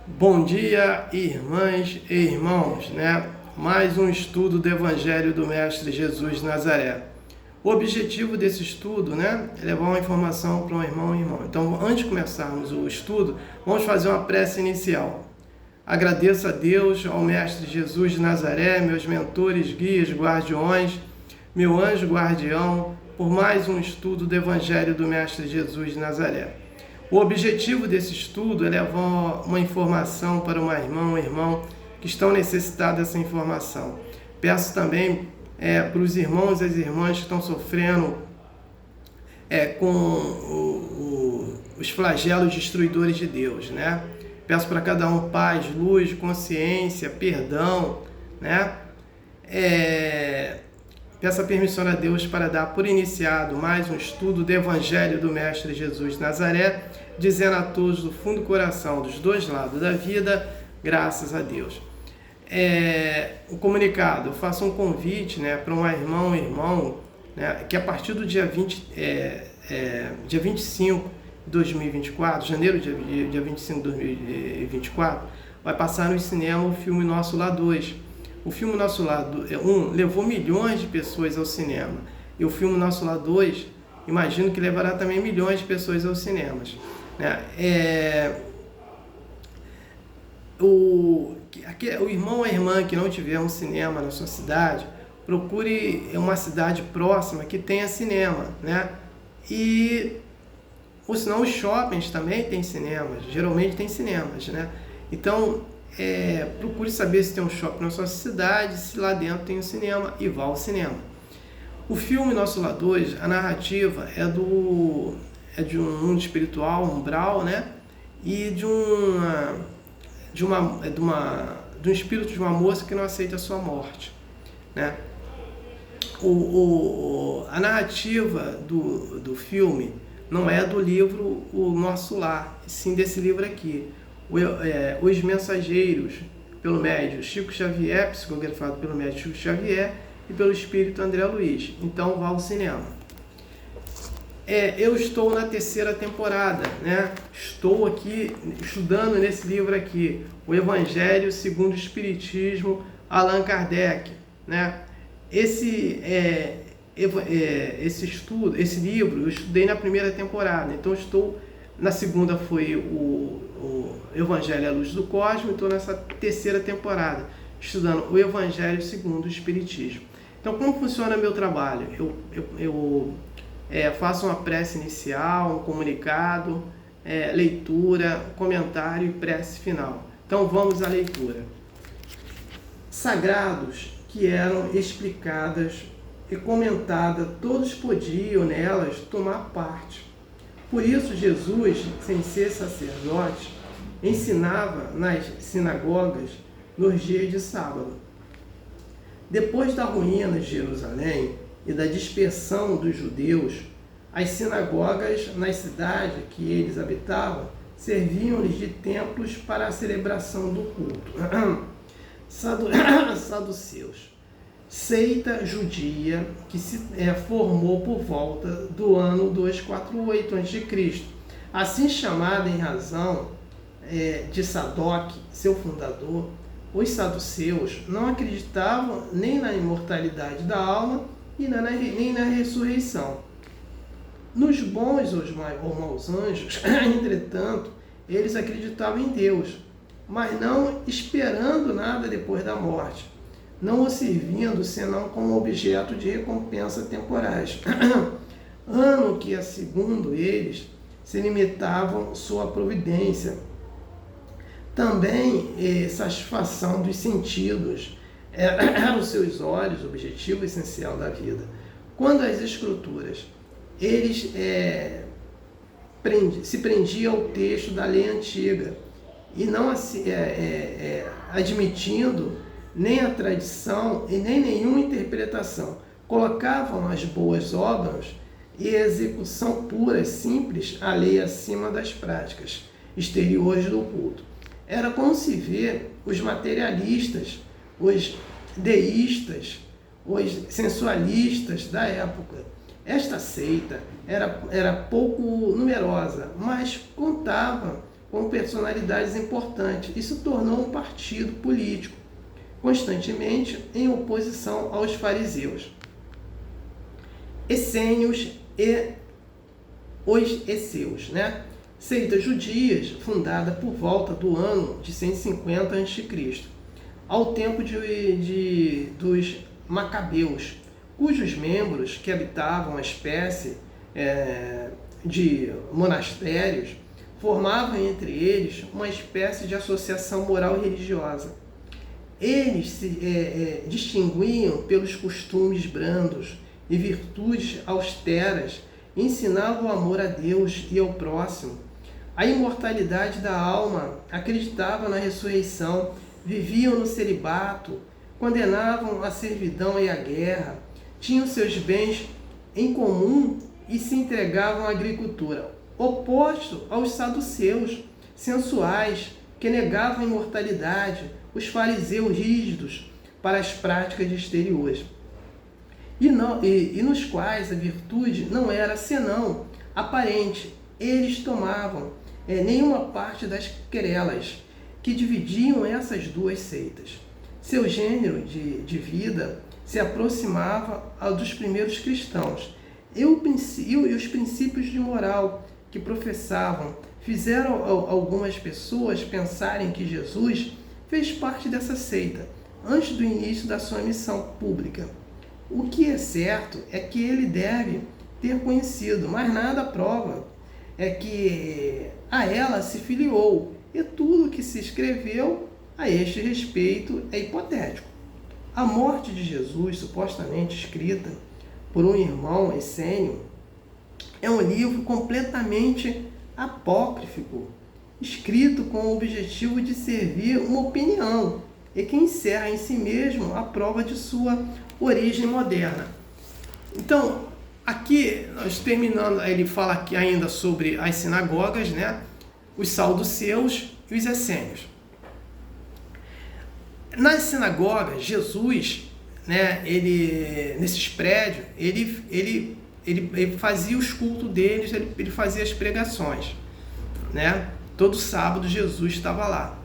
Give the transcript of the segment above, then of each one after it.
Bom dia, irmãs e irmãos, né? Mais um estudo do Evangelho do Mestre Jesus de Nazaré. O objetivo desse estudo, né, é levar uma informação para um irmão e irmão. Então, antes de começarmos o estudo, vamos fazer uma prece inicial. Agradeço a Deus, ao Mestre Jesus de Nazaré, meus mentores, guias, guardiões, meu anjo guardião, por mais um estudo do Evangelho do Mestre Jesus de Nazaré. O objetivo desse estudo é levar uma informação para um irmão que estão necessitados dessa informação. Peço também para os irmãos e as irmãs que estão sofrendo com os flagelos destruidores de Deus, né? Peço para cada um paz, luz, consciência, perdão, né? Peço a permissão a Deus para dar por iniciado mais um estudo do Evangelho do Mestre Jesus de Nazaré, dizendo a todos do fundo do coração, dos dois lados da vida, graças a Deus. O comunicado, eu faço um convite, né, para um irmão, né, que a partir do dia 25 de 2024, janeiro, dia 25 de 2024, vai passar no cinema o filme Nosso Lar 2. O filme Nosso Lar 1 levou milhões de pessoas ao cinema. E o filme Nosso Lar 2, imagino que levará também milhões de pessoas aos cinemas. O irmão ou a irmã que não tiver um cinema na sua cidade, procure uma cidade próxima que tenha cinema, né? Ou senão os shoppings também têm cinemas, geralmente tem cinemas, né? Então, procure saber se tem um shopping na sua cidade, se lá dentro tem um cinema, e vá ao cinema. O filme Nosso Lar 2, a narrativa é de um mundo espiritual, umbral, né? E de um espírito de uma moça que não aceita a sua morte, né? A narrativa do filme não é do livro O Nosso Lar, sim desse livro aqui, Os Mensageiros, pelo médium Chico Xavier, psicografado pelo médium Chico Xavier e pelo espírito André Luiz. Então vá ao cinema. Eu estou na terceira temporada, né? Estou aqui estudando nesse livro aqui, o Evangelho segundo o Espiritismo, Allan Kardec, né? Esse livro eu estudei na primeira temporada, então estou na segunda, foi o Evangelho à Luz do Cosmo, estou nessa terceira temporada estudando o Evangelho segundo o Espiritismo. Então, como funciona meu trabalho? Eu faço uma prece inicial, um comunicado, leitura, comentário e prece final. Então vamos à leitura. Sagrados que eram explicadas e comentadas, todos podiam nelas tomar parte. Por isso Jesus, sem ser sacerdote, ensinava nas sinagogas nos dias de sábado. Depois da ruína de Jerusalém e da dispersão dos judeus, as sinagogas nas cidades que eles habitavam serviam-lhes de templos para a celebração do culto. Saduceus, seita judia que se formou por volta do ano 248 a.C., assim chamada em razão de Sadoc, seu fundador. Os saduceus não acreditavam nem na imortalidade da alma e nem na ressurreição. Nos bons ou maus anjos, entretanto, eles acreditavam em Deus, mas não esperando nada depois da morte, não o servindo senão como objeto de recompensa temporais. Ano que, segundo eles, se limitavam sua providência. Também satisfação dos sentidos eram os seus olhos, o objetivo essencial da vida. Quando as escrituras, eles se prendiam ao texto da lei antiga e não admitindo nem a tradição e nem nenhuma interpretação. Colocavam as boas obras e a execução pura, simples, a lei acima das práticas exteriores do culto. Era como se vê os materialistas, os deístas, os sensualistas da época. Esta seita era pouco numerosa, mas contava com personalidades importantes e se tornou um partido político, constantemente em oposição aos fariseus. Essênios e os esseus, Seitas judias fundada por volta do ano de 150 a.C., ao tempo dos Macabeus, cujos membros que habitavam a espécie de monastérios formavam entre eles uma espécie de associação moral e religiosa. Eles se distinguiam pelos costumes brandos e virtudes austeras, ensinavam o amor a Deus e ao próximo, a imortalidade da alma, acreditavam na ressurreição, viviam no celibato, condenavam a servidão e a guerra, tinham seus bens em comum e se entregavam à agricultura, oposto aos saduceus, sensuais, que negavam a imortalidade, os fariseus rígidos para as práticas exteriores, e nos quais a virtude não era senão aparente. Eles tomavam nenhuma parte das querelas que dividiam essas duas seitas. Seu gênero de vida se aproximava ao dos primeiros cristãos, e os princípios de moral que professavam fizeram algumas pessoas pensarem que Jesus fez parte dessa seita antes do início da sua missão pública. O que é certo é que ele deve ter conhecido, mas nada prova que a ela se filiou, e tudo que se escreveu a este respeito é hipotético. A morte de Jesus, supostamente escrita por um irmão essênio, é um livro completamente apócrifo, escrito com o objetivo de servir uma opinião e que encerra em si mesmo a prova de sua origem moderna. Então, aqui, nós terminando, ele fala aqui ainda sobre as sinagogas, os saduceus e os essênios. Nas sinagogas, Jesus, ele, nesses prédios, ele fazia os cultos deles, ele fazia as pregações, Todo sábado Jesus estava lá,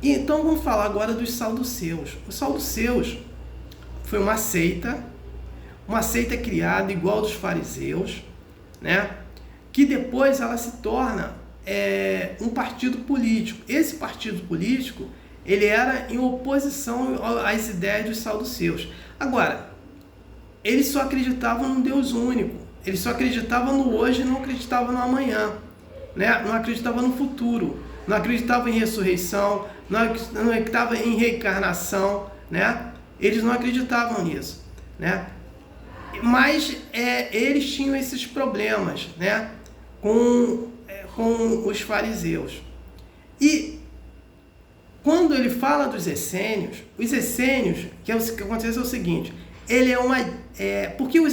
E então vamos falar agora dos saduceus. Os saduceus foi uma seita criada igual dos fariseus, que depois ela se torna um partido político. Esse partido político, ele era em oposição às ideias dos saduceus. Agora, eles só acreditavam num Deus único, eles só acreditavam no hoje e não acreditavam no amanhã, não acreditavam no futuro, não acreditavam em ressurreição, não acreditavam em reencarnação, Eles não acreditavam nisso, Mas eles tinham esses problemas, com os fariseus. E quando ele fala dos essênios, os essênios, que acontece é o seguinte, ele é uma... porque os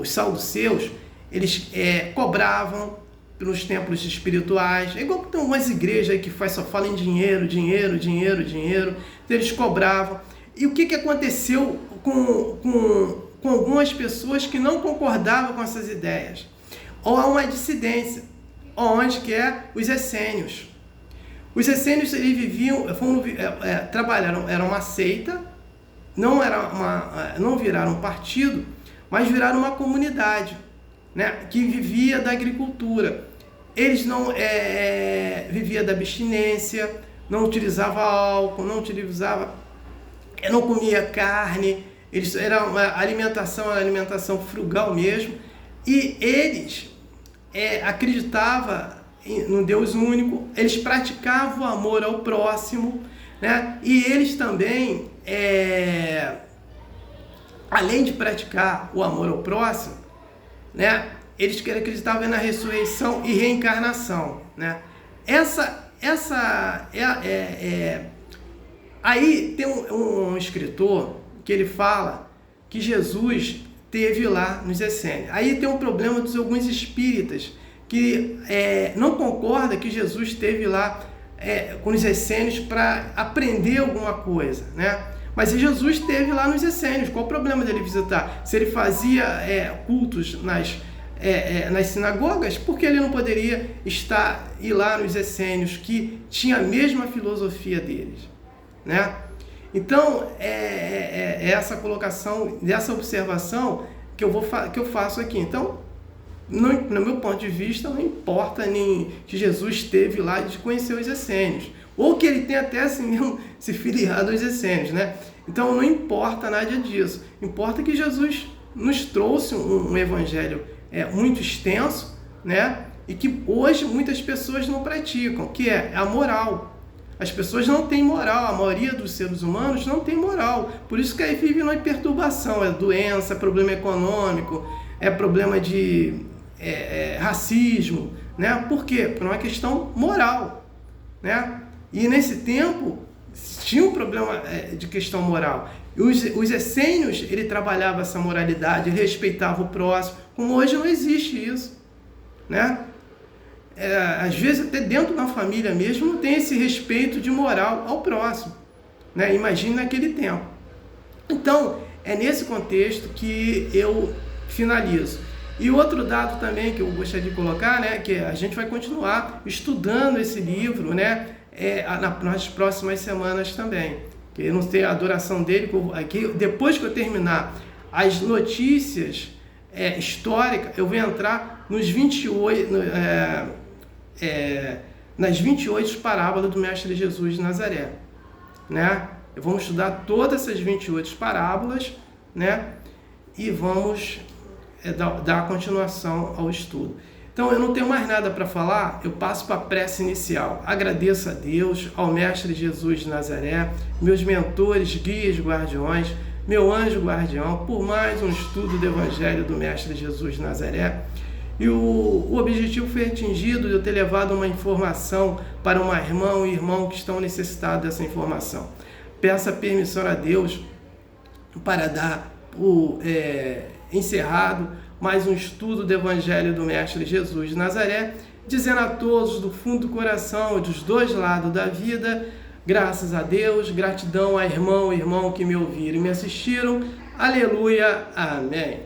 saduceus, eles cobravam pelos templos espirituais, é igual que tem algumas igrejas aí que só falam em dinheiro, dinheiro, dinheiro, dinheiro, então eles cobravam. E o que aconteceu com algumas pessoas que não concordavam com essas ideias? Ou há uma dissidência, onde que os essênios. Os essênios, eles trabalharam, era uma seita, não viraram um partido, mas viraram uma comunidade, que vivia da agricultura. Eles não viviam da abstinência, não utilizavam álcool, não comia carne, a alimentação era alimentação frugal mesmo, e eles acreditavam no Deus único, eles praticavam o amor ao próximo, e eles também, além de praticar o amor ao próximo, eles acreditavam na ressurreição e reencarnação, Aí tem um escritor que ele fala que Jesus teve lá nos essênios. Aí tem um problema dos alguns espíritas que não concordam que Jesus esteve lá com os essênios para aprender alguma coisa, Mas Jesus esteve lá nos essênios, qual o problema dele visitar? Se ele fazia cultos nas sinagogas, porque ele não poderia ir lá nos essênios, que tinha a mesma filosofia deles, né? Então, essa colocação, dessa observação que eu faço aqui. Então, no meu ponto de vista, não importa nem que Jesus esteve lá de conhecer os essênios, ou que ele tenha até assim mesmo se filiado aos essênios, né? Então, não importa nada disso. Importa que Jesus nos trouxe um evangelho muito extenso, né? E que hoje muitas pessoas não praticam, que é a moral. As pessoas não têm moral, a maioria dos seres humanos não tem moral. Por isso que aí vive uma perturbação, doença, problema econômico, problema de racismo, né? Por quê? Por uma questão moral, né? E nesse tempo tinha um problema de questão moral. Os essênios, ele trabalhava essa moralidade, ele respeitava o próximo, como hoje não existe isso, né? Às vezes até dentro da família mesmo não tem esse respeito de moral ao próximo, né? Imagine naquele tempo. Então, é nesse contexto que eu finalizo. E outro dado também que eu gostaria de colocar, né, que a gente vai continuar estudando esse livro, né, nas próximas semanas também. Que eu não sei a duração dele, aqui, depois que eu terminar as notícias históricas, eu vou entrar nos 28... nas 28 parábolas do Mestre Jesus de Nazaré, né? Vamos estudar todas essas 28 parábolas, né? E vamos dar continuação ao estudo. Então, eu não tenho mais nada para falar, eu passo para a prece inicial. Agradeço a Deus, ao Mestre Jesus de Nazaré, meus mentores, guias, guardiões, meu anjo guardião, por mais um estudo do Evangelho do Mestre Jesus de Nazaré. E o objetivo foi atingido de eu ter levado uma informação para uma irmã e irmão que estão necessitados dessa informação. Peço a permissão a Deus para dar encerrado mais um estudo do Evangelho do Mestre Jesus de Nazaré, dizendo a todos do fundo do coração, dos dois lados da vida, graças a Deus, gratidão a irmão e irmão que me ouviram e me assistiram. Aleluia, amém.